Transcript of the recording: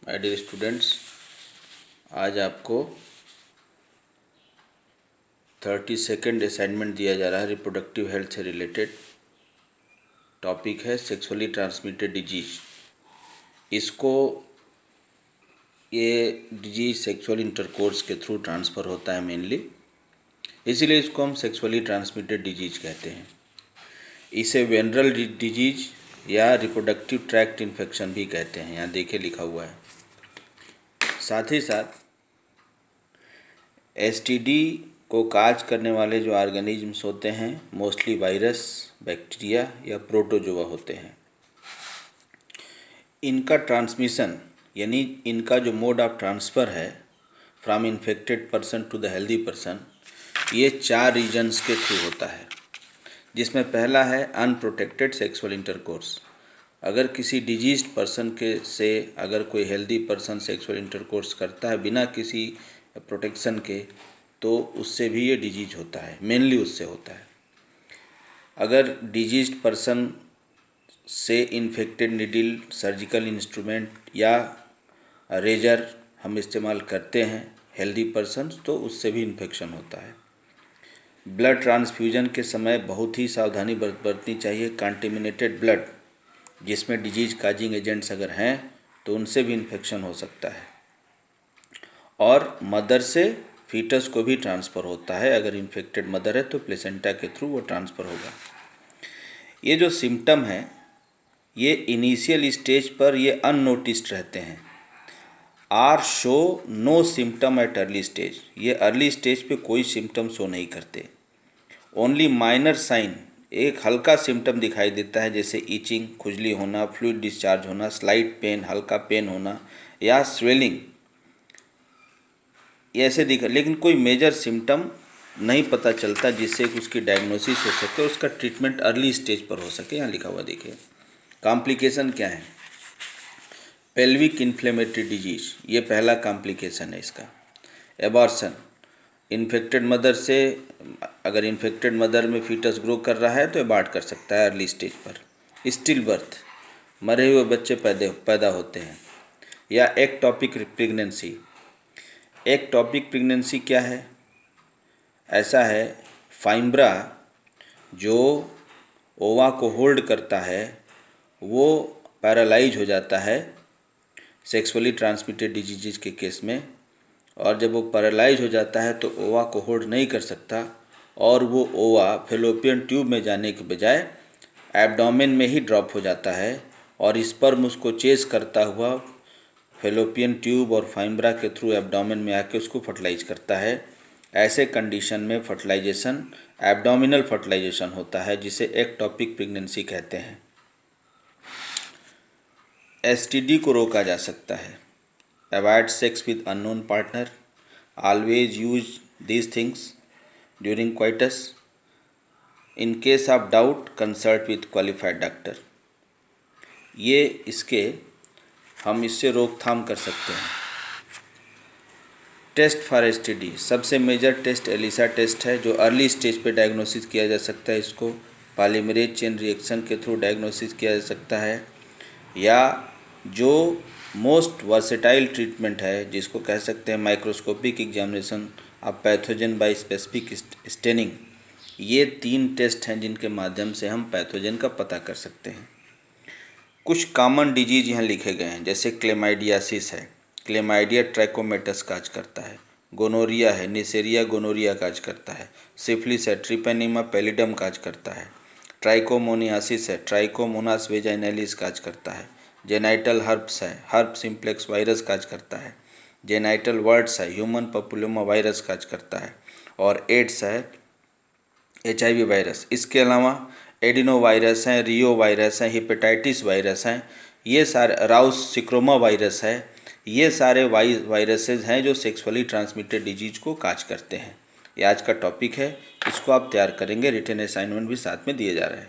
My dear students, आज आपको 32nd assignment दिया जा रहा है। रिप्रोडक्टिव हेल्थ से रिलेटेड टॉपिक है सेक्सुअली ट्रांसमिटेड डिजीज। इसको ये डिजीज सेक्सुअल इंटरकोर्स के थ्रू ट्रांसफ़र होता है मेनली, इसीलिए इसको हम सेक्सुअली ट्रांसमिटेड डिजीज कहते हैं। इसे वेनरल डिजीज या रिप्रोडक्टिव ट्रैक्ट इन्फेक्शन भी कहते हैं। यहाँ देखिए लिखा हुआ है। साथ ही साथ एसटीडी को काज करने वाले जो ऑर्गेनिजम्स होते हैं मोस्टली वायरस, बैक्टीरिया या प्रोटोजोआ होते हैं। इनका ट्रांसमिशन यानी इनका जो मोड ऑफ ट्रांसफ़र है from infected person to the healthy person, ये 4 रीजन्स के थ्रू होता है, जिसमें पहला है अनप्रोटेक्टेड सेक्सुअल इंटरकोर्स। अगर किसी डिजीज्ड पर्सन के से अगर कोई हेल्दी पर्सन सेक्सुअल इंटरकोर्स करता है बिना किसी प्रोटेक्शन के, तो उससे भी ये डिजीज होता है, मेनली उससे होता है। अगर डिजीज्ड पर्सन से इन्फेक्टेड निडल, सर्जिकल इंस्ट्रूमेंट या रेजर हम इस्तेमाल करते हैं हेल्दी पर्सन्स, तो उससे भी इन्फेक्शन होता है। ब्लड ट्रांसफ्यूजन के समय बहुत ही सावधानी बरतनी चाहिए। कंटेमिनेटेड ब्लड जिसमें डिजीज काजिंग एजेंट्स अगर हैं तो उनसे भी इन्फेक्शन हो सकता है। और मदर से फीटस को भी ट्रांसफ़र होता है। अगर इन्फेक्टेड मदर है तो प्लेसेंटा के थ्रू वो ट्रांसफ़र होगा। ये जो सिम्टम है ये इनिशियल स्टेज पर ये अननोटिस्ड रहते हैं। Are show no symptom at early stage, ये अर्ली स्टेज पे कोई सिम्टम शो नहीं करते। ओनली माइनर साइन, एक हल्का सिम्टम दिखाई देता है जैसे ईचिंग, खुजली होना, फ्लूइड डिस्चार्ज होना, स्लाइट पेन, हल्का पेन होना या स्वेलिंग, ऐसे दिखा, लेकिन कोई मेजर सिम्टम नहीं पता चलता जिससे उसकी डायग्नोसिस हो सके, उसका ट्रीटमेंट अर्ली स्टेज पर हो सके। यहाँ लिखा हुआ देखिए। कॉम्प्लिकेशन क्या है? पेल्विक इन्फ्लेमेटरी डिजीज, ये पहला कॉम्प्लिकेशन है इसका। एबॉर्शन, इन्फेक्टेड मदर से अगर इन्फेक्टेड मदर में फीटस ग्रो कर रहा है तो एबॉर्ट कर सकता है अर्ली स्टेज पर। स्टिल बर्थ, मरे हुए बच्चे पैदा होते हैं। या एक्टॉपिक प्रेगनेंसी। एक्टॉपिक प्रेगनेंसी क्या है? ऐसा है, फाइम्ब्रा जो ओवा को होल्ड करता है वो पैरालाइज हो जाता है सेक्सुअली ट्रांसमिटेड डिजीज के केस में, और जब वो पैरालाइज हो जाता है तो ओवा को होल्ड नहीं कर सकता और वो ओवा फेलोपियन ट्यूब में जाने के बजाय एब्डोमेन में ही ड्रॉप हो जाता है और स्पर्म उसको चेस करता हुआ फेलोपियन ट्यूब और फाइम्ब्रा के थ्रू एब्डोमेन में आके उसको फर्टिलाइज करता है। ऐसे कंडीशन में फर्टिलाइजेशन एब्डोमिनल फर्टिलाइजेशन होता है, जिसे एक्टॉपिक प्रेगनेंसी कहते हैं। एसटीडी को रोका जा सकता है। Avoid sex with unknown partner, always use these things during coitus, in case of doubt consult with qualified doctor. ये इसके हम इससे रोकथाम कर सकते हैं। टेस्ट फॉर एसटीडी, सबसे मेजर टेस्ट एलिसा टेस्ट है जो अर्ली स्टेज पे डायग्नोसिस किया जा सकता है। इसको पॉलीमरेज चेन रिएक्शन के थ्रू डायग्नोसिस किया जा सकता है, या जो मोस्ट वर्सेटाइल ट्रीटमेंट है जिसको कह सकते हैं microscopic examination of pathogen by specific staining. ये 3 टेस्ट हैं जिनके माध्यम से हम पैथोजन का पता कर सकते हैं। कुछ कॉमन डिजीज यहाँ लिखे गए हैं, जैसे क्लेमाइडियासिस है, क्लेमाइडिया ट्रैकोमेटस काज करता है। गोनोरिया है, निसेरिया गोनोरिया काज करता है। सिफिलिस है, ट्रिपेनिमा पैलिडम काज करता है। ट्राइकोमोनियासिस है, ट्राइकोमोनास वेजाइनैलिस काज करता है। जेनाइटल हर्प्स है, हर्प सिम्प्लेक्स वायरस काज करता है। जेनाइटल वर्ड्स है, ह्यूमन पपुलोमा वायरस काज करता है। और एड्स है, HIV वायरस। इसके अलावा एडिनो वायरस हैं, रियो वायरस हैं, हेपेटाइटिस वायरस हैं, ये सारे राउस सिक्रोमा वायरस है। ये सारे वायरसेस हैं जो सेक्सुअली ट्रांसमिटेड डिजीज को काज करते हैं। ये आज का टॉपिक है, इसको आप तैयार करेंगे। रिटन असाइनमेंट भी साथ में दिए जा रहे हैं।